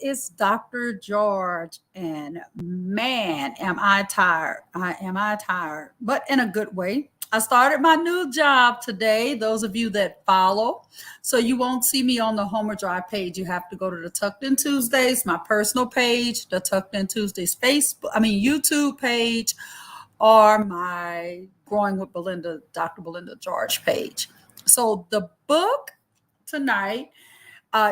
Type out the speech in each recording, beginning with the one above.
is Dr. George, and man, am I tired. Am I tired, but in a good way. I started my new job today. Those of you that follow, so you won't see me on the Homer Drive page. You have to go to the Tucked In Tuesdays, my personal page, the Tucked In Tuesdays YouTube page, or my Growing with Belinda, Dr. Belinda George page. So the book tonight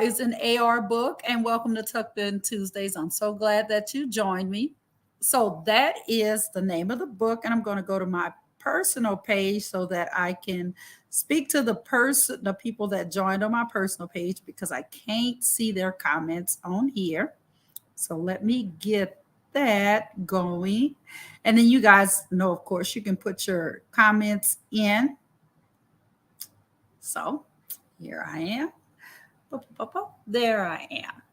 is an AR book, and welcome to Tucked In Tuesdays. I'm so glad that you joined me. So that is the name of the book, and I'm going to go to my personal page so that I can speak to the people that joined on my personal page because I can't see their comments on here. So let me get that going. And then you guys know, of course, you can put your comments in. So here I am. There I am.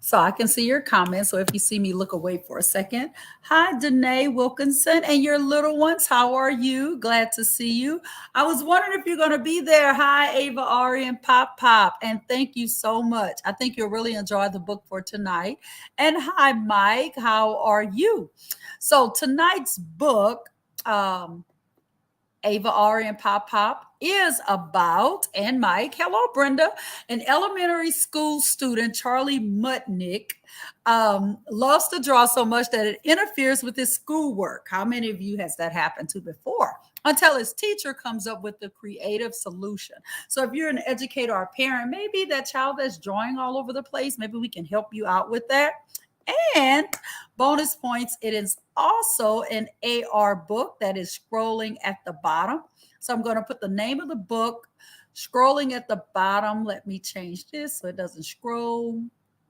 So I can see your comments. So if you see me, look away for a second. Hi, Danae Wilkinson and your little ones. How are you? Glad to see you. I was wondering if you're going to be there. Hi, Ava, Ari, and Pop Pop. And thank you so much. I think you'll really enjoy the book for tonight. And hi, Mike. How are you? So tonight's book, Ava, Ari, and Pop Pop is about, and Mike, hello, Brenda, an elementary school student, Charlie Muttnik, loves to draw so much that it interferes with his schoolwork. How many of you has that happened to before? Until his teacher comes up with the creative solution. So if you're an educator or a parent, maybe that child that's drawing all over the place, maybe we can help you out with that. And bonus points, it is also an AR book that is scrolling at the bottom. So I'm going to put the name of the book scrolling at the bottom. Let me change this so it doesn't scroll.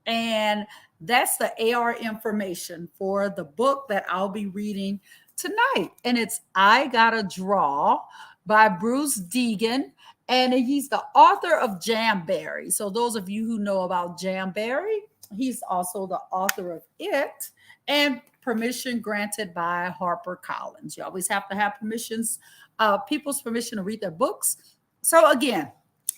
And that's the AR information for the book that I'll be reading tonight. And it's I Gotta Draw by Bruce Degen. And he's the author of Jamberry. So those of you who know about Jamberry, he's also the author of it, and permission granted by Harper Collins. You always have to have people's permission to read their books. So again,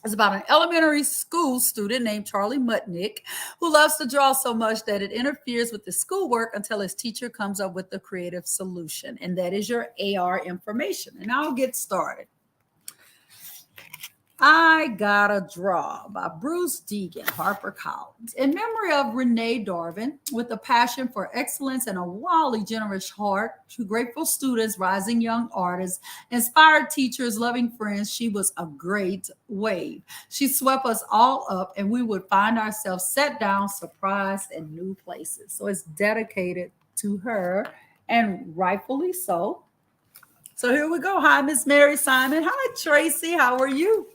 it's about an elementary school student named Charlie Muttnik who loves to draw so much that it interferes with his schoolwork until his teacher comes up with the creative solution. And that is your AR information. And I'll get started. I Gotta Draw by Bruce Degen, Harper Collins. In memory of Renee Darvin, with a passion for excellence and a wildly generous heart, to grateful students, rising young artists, inspired teachers, loving friends, she was a great wave. She swept us all up, and we would find ourselves set down, surprised in new places. So it's dedicated to her, and rightfully so. So here we go. Hi, Miss Mary Simon. Hi, Tracy. How are you?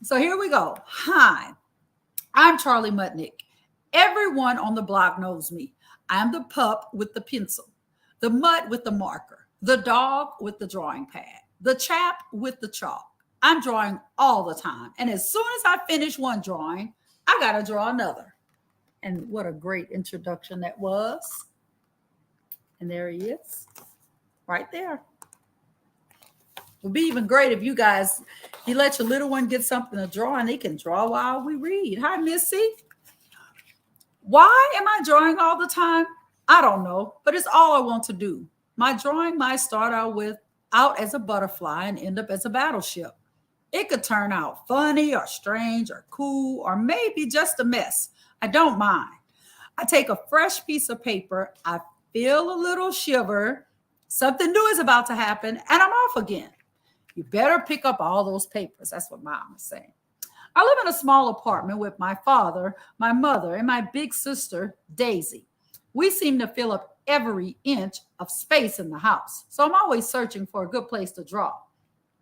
So here we go. Hi, I'm Charlie Muttnik. Everyone on the block knows me. I'm the pup with the pencil, the mutt with the marker, the dog with the drawing pad, the chap with the chalk. I'm drawing all the time. And as soon as I finish one drawing, I got to draw another. And what a great introduction that was. And there he is, right there. It would be even great if you let your little one get something to draw and they can draw while we read. Hi, Missy. Why am I drawing all the time? I don't know, but it's all I want to do. My drawing might start out as a butterfly and end up as a battleship. It could turn out funny or strange or cool or maybe just a mess. I don't mind. I take a fresh piece of paper. I feel a little shiver. Something new is about to happen and I'm off again. You better pick up all those papers. That's what Mom is saying. I live in a small apartment with my father, my mother, and my big sister, Daisy. We seem to fill up every inch of space in the house. So I'm always searching for a good place to draw.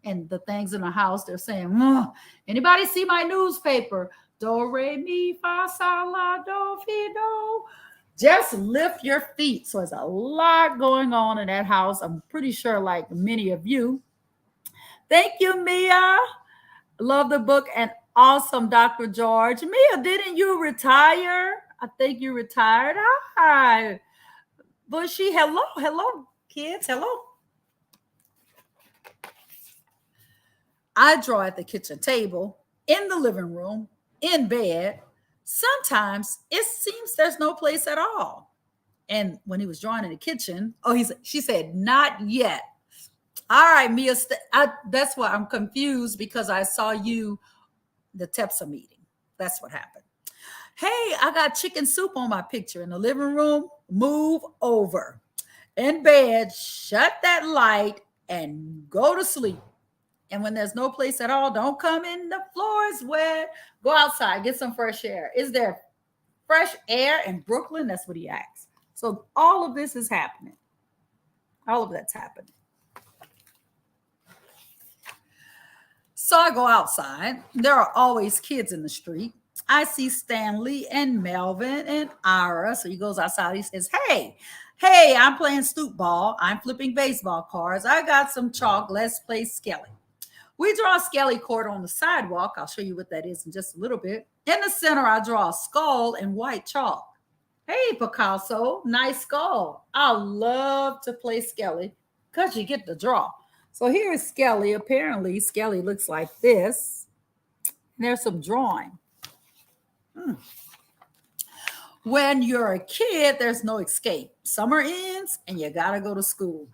And the things in the house, they're saying, anybody see my newspaper? Do, re, mi, fa, sol, la, do, fi, do. Just lift your feet. So there's a lot going on in that house. I'm pretty sure like many of you. Thank you, Mia. Love the book and awesome, Dr. George. Mia, didn't you retire? I think you retired. Hi. Bushy, hello, kids, hello. I draw at the kitchen table, in the living room, in bed, Sometimes it seems there's no place at all. And when he was drawing in the kitchen, she said, not yet. All right, Mia, that's why I'm confused because I saw you the TEPSA meeting. That's what happened. Hey, I got chicken soup on my picture in the living room. Move over. In bed, shut that light and go to sleep. And when there's no place at all, don't come in. The floor is wet. Go outside, get some fresh air. Is there fresh air in Brooklyn? That's what he asked. So all of this is happening. All of that's happening. So I go outside. There are always kids in the street. I see Stanley and Melvin and Ira. So he goes outside. He says, hey, I'm playing stoop ball. I'm flipping baseball cards. I got some chalk. Let's play Skelly. We draw a Skelly court on the sidewalk. I'll show you what that is in just a little bit. In the center, I draw a skull in white chalk. Hey, Picasso, nice skull. I love to play Skelly because you get to draw. So here is Skelly. Apparently, Skelly looks like this. And there's some drawing. When you're a kid, there's no escape. Summer ends and you got to go to school.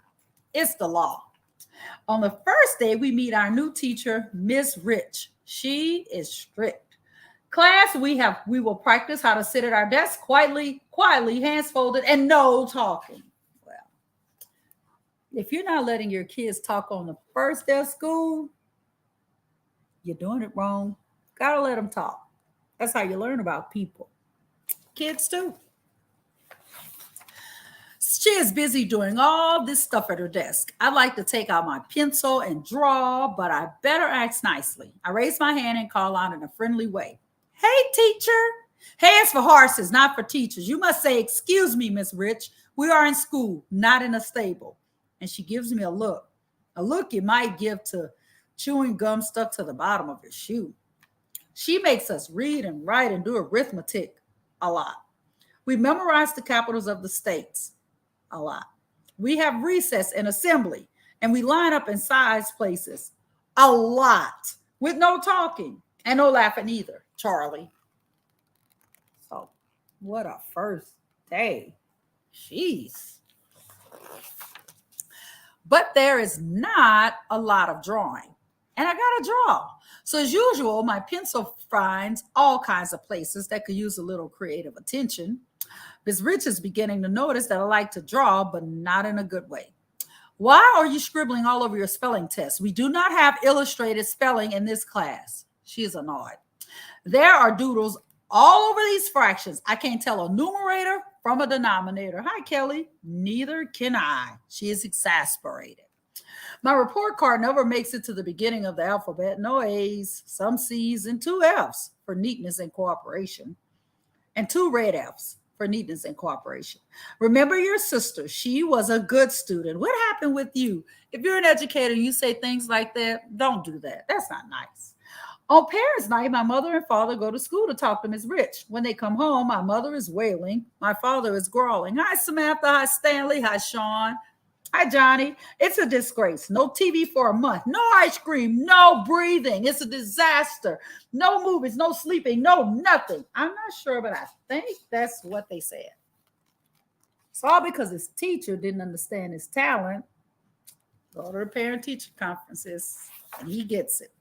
It's the law. On the first day, we meet our new teacher, Miss Rich. She is strict. Class, we will practice how to sit at our desk quietly, hands folded, and no talking. Well, if you're not letting your kids talk on the first day of school, you're doing it wrong. Gotta let them talk. That's how you learn about people. Kids too. She is busy doing all this stuff at her desk. I'd like to take out my pencil and draw, but I better ask nicely. I raise my hand and call out in a friendly way. Hey, teacher. Hands for horses, not for teachers. You must say, excuse me, Miss Rich. We are in school, not in a stable. And she gives me a look you might give to chewing gum stuck to the bottom of your shoe. She makes us read and write and do arithmetic a lot. We memorize the capitals of the states a lot. We have recess and assembly, and we line up in size places a lot with no talking and no laughing either, Charlie. So, what a first day. Jeez. But there is not a lot of drawing, and I got to draw. So as usual, my pencil finds all kinds of places that could use a little creative attention. Ms. Rich is beginning to notice that I like to draw, but not in a good way. Why are you scribbling all over your spelling test? We do not have illustrated spelling in this class. She is annoyed. There are doodles all over these fractions. I can't tell a numerator from a denominator. Hi, Kelly. Neither can I. She is exasperated. My report card never makes it to the beginning of the alphabet. No A's, some C's, and 2 F's for neatness and cooperation, and 2 red F's for neatness and cooperation. Remember your sister. She was a good student. What happened with you? If you're an educator and you say things like that, don't do that. That's not nice. On parents' night, my mother and father go to school to talk to Ms. Rich. When they come home, my mother is wailing. My father is growling. Hi, Samantha. Hi, Stanley. Hi, Sean. Hi, Johnny. It's a disgrace. No TV for a month. No ice cream. No breathing. It's a disaster. No movies. No sleeping. No nothing. I'm not sure, but I think that's what they said. It's all because his teacher didn't understand his talent. Go to the parent-teacher conferences, and he gets it.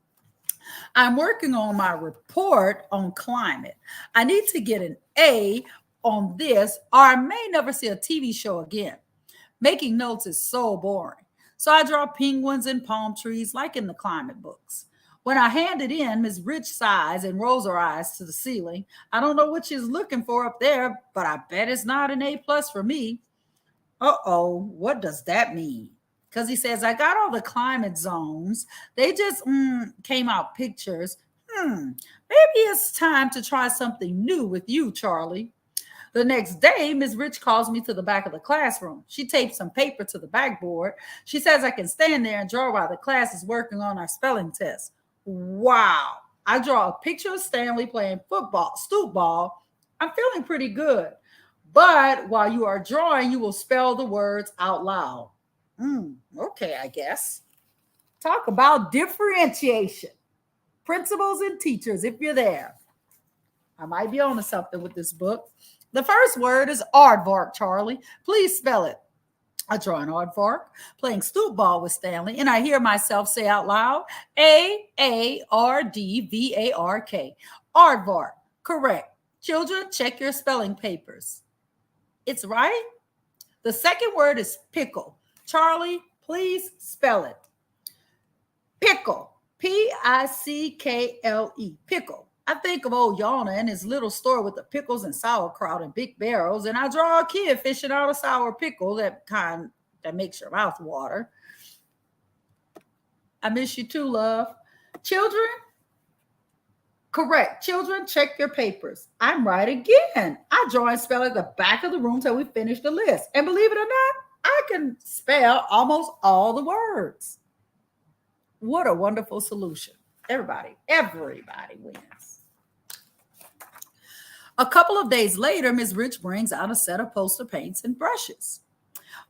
I'm working on my report on climate. I need to get an A on this, or I may never see a TV show again. Making notes is so boring. So I draw penguins and palm trees like in the climate books. When I hand it in, Ms. Rich sighs and rolls her eyes to the ceiling. I don't know what she's looking for up there, but I bet it's not an A+ for me. Uh-oh, what does that mean? Because he says, I got all the climate zones. They just came out pictures. Maybe it's time to try something new with you, Charlie. The next day, Ms. Rich calls me to the back of the classroom. She tapes some paper to the backboard. She says I can stand there and draw while the class is working on our spelling test. Wow. I draw a picture of Stanley playing football, stoop ball. I'm feeling pretty good. But while you are drawing, you will spell the words out loud. Okay, I guess. Talk about differentiation. Principals and teachers, if you're there. I might be on to something with this book. The first word is aardvark, Charlie. Please spell it. I draw an aardvark playing stoop ball with Stanley, and I hear myself say out loud, Aardvark. Aardvark. Correct. Children, check your spelling papers. It's right. The second word is pickle. Charlie, please spell it. Pickle. Pickle. Pickle. I think of old Yana and his little store with the pickles and sauerkraut and big barrels, and I draw a kid fishing out a sour pickle, that kind that makes your mouth water. I miss you too, love. Children, correct. Children, check your papers. I'm right again. I draw and spell at the back of the room till we finish the list. And believe it or not, I can spell almost all the words. What a wonderful solution. Everybody wins. A couple of days later, Ms. Rich brings out a set of poster paints and brushes.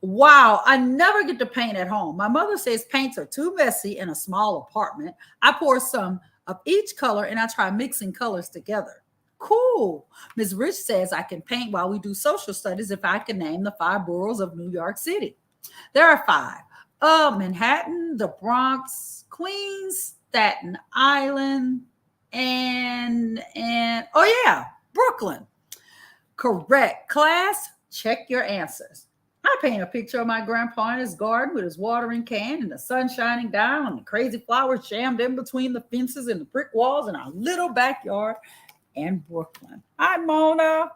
Wow, I never get to paint at home. My mother says paints are too messy in a small apartment. I pour some of each color and I try mixing colors together. Cool. Ms. Rich says I can paint while we do social studies if I can name the 5 boroughs of New York City. There are 5. Manhattan, the Bronx, Queens, Staten Island, and oh yeah, Brooklyn. Correct. Class, check your answers. I paint a picture of my grandpa in his garden with his watering can and the sun shining down and the crazy flowers jammed in between the fences and the brick walls in our little backyard in Brooklyn. Hi, Mona.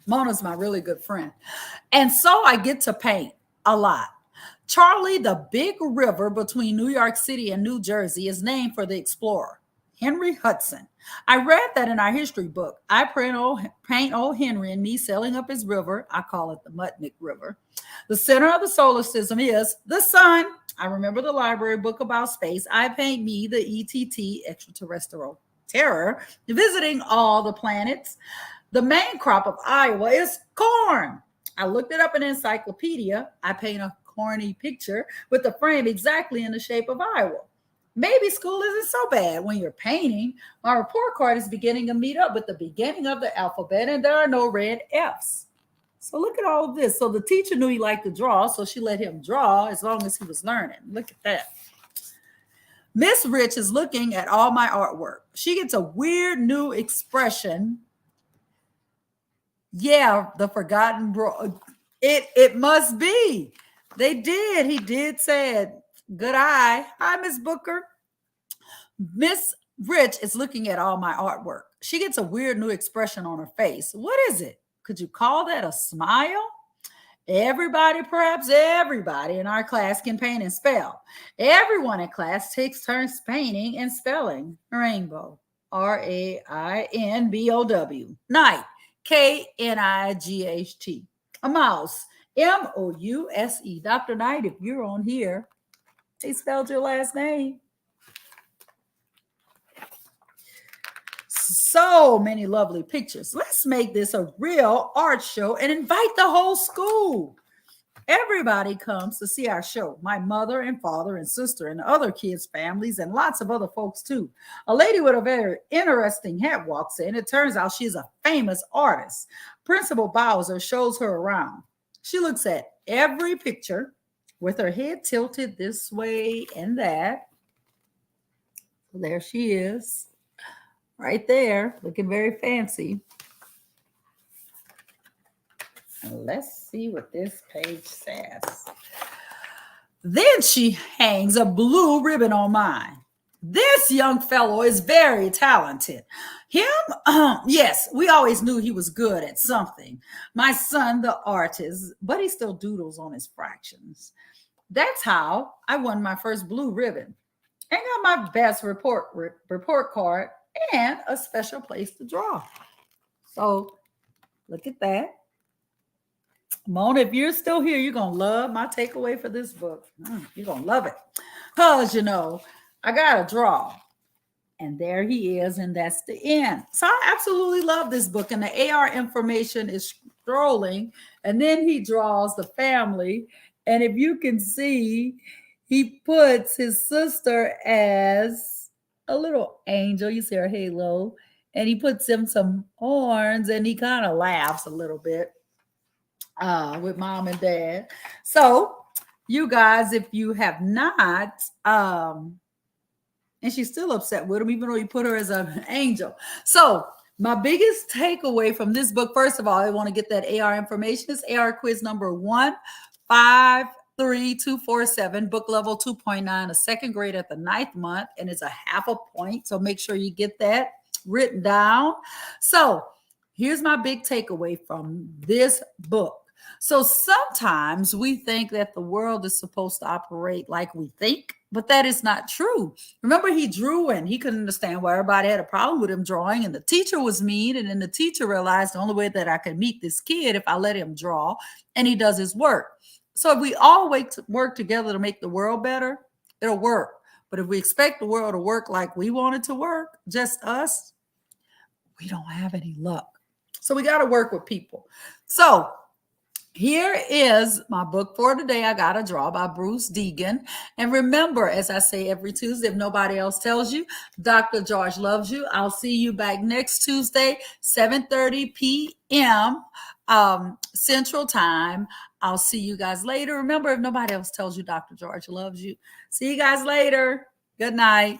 Mona's my really good friend. And so I get to paint a lot. Charlie, the big river between New York City and New Jersey, is named for the explorer, Henry Hudson. I read that in our history book. I paint old Henry and me sailing up his river. I call it the Muttnik River. The center of the solar system is the sun. I remember the library book about space. I paint me, the ETT, extraterrestrial terror, visiting all the planets. The main crop of Iowa is corn. I looked it up in an encyclopedia. I paint a corny picture with the frame exactly in the shape of Iowa. Maybe school isn't so bad when you're painting. My report card is beginning to meet up with the beginning of the alphabet, and there are no red F's. So look at all of this. So the teacher knew he liked to draw, so she let him draw as long as he was learning. Look at that. Miss Rich is looking at all my artwork. She gets a weird new expression. Yeah, the forgotten bro. It must be. They did. He did said, good eye. Hi, Miss Booker. Miss Rich is looking at all my artwork. She gets a weird new expression on her face. What is it? Could you call that a smile? Everybody, perhaps everybody in our class can paint and spell. Everyone in class takes turns painting and spelling. Rainbow. Rainbow. Night. Knight. A mouse. Mouse. Dr. Knight, if you're on here, they spelled your last name. So many lovely pictures. Let's make this a real art show and invite the whole school. Everybody comes to see our show. My mother and father and sister and other kids' families and lots of other folks too. A lady with a very interesting hat walks in. It turns out she's a famous artist. Principal Bowser shows her around. She looks at every picture with her head tilted this way and that. There she is. Right there, looking very fancy. And let's see what this page says. Then she hangs a blue ribbon on mine. This young fellow is very talented. Him? Yes, we always knew he was good at something. My son, the artist, but he still doodles on his fractions. That's how I won my first blue ribbon and got my best report card and a special place to draw. So look at that. Mona, if you're still here, you're going to love my takeaway for this book. You're going to love it. Because, I got to draw. And there he is, and that's the end. So I absolutely love this book. And the AR information is scrolling. And then he draws the family. And if you can see, he puts his sister as a little angel. You see her halo. And he puts him some horns and he kind of laughs a little bit with mom and dad. So, you guys, if you have not, and she's still upset with him, even though you put her as an angel. So, my biggest takeaway from this book, first of all, I want to get that AR information. It's AR quiz number 153247, book level 2.9, a second grade at the ninth month, and it's a half a point. So make sure you get that written down. So here's my big takeaway from this book. So sometimes we think that the world is supposed to operate like we think, but that is not true. Remember, he drew and he couldn't understand why everybody had a problem with him drawing, and the teacher was mean. And then the teacher realized the only way that I could meet this kid if I let him draw and he does his work. So if we all work together to make the world better, it'll work. But if we expect the world to work like we want it to work, just us, we don't have any luck. So we got to work with people. So here is my book for today. I Gotta Draw by Bruce Degen. And remember, as I say every Tuesday, if nobody else tells you, Dr. George loves you. I'll see you back next Tuesday, 7:30 p.m. Central Time. I'll see you guys later. Remember, if nobody else tells you, Dr. George loves you. See you guys later. Good night.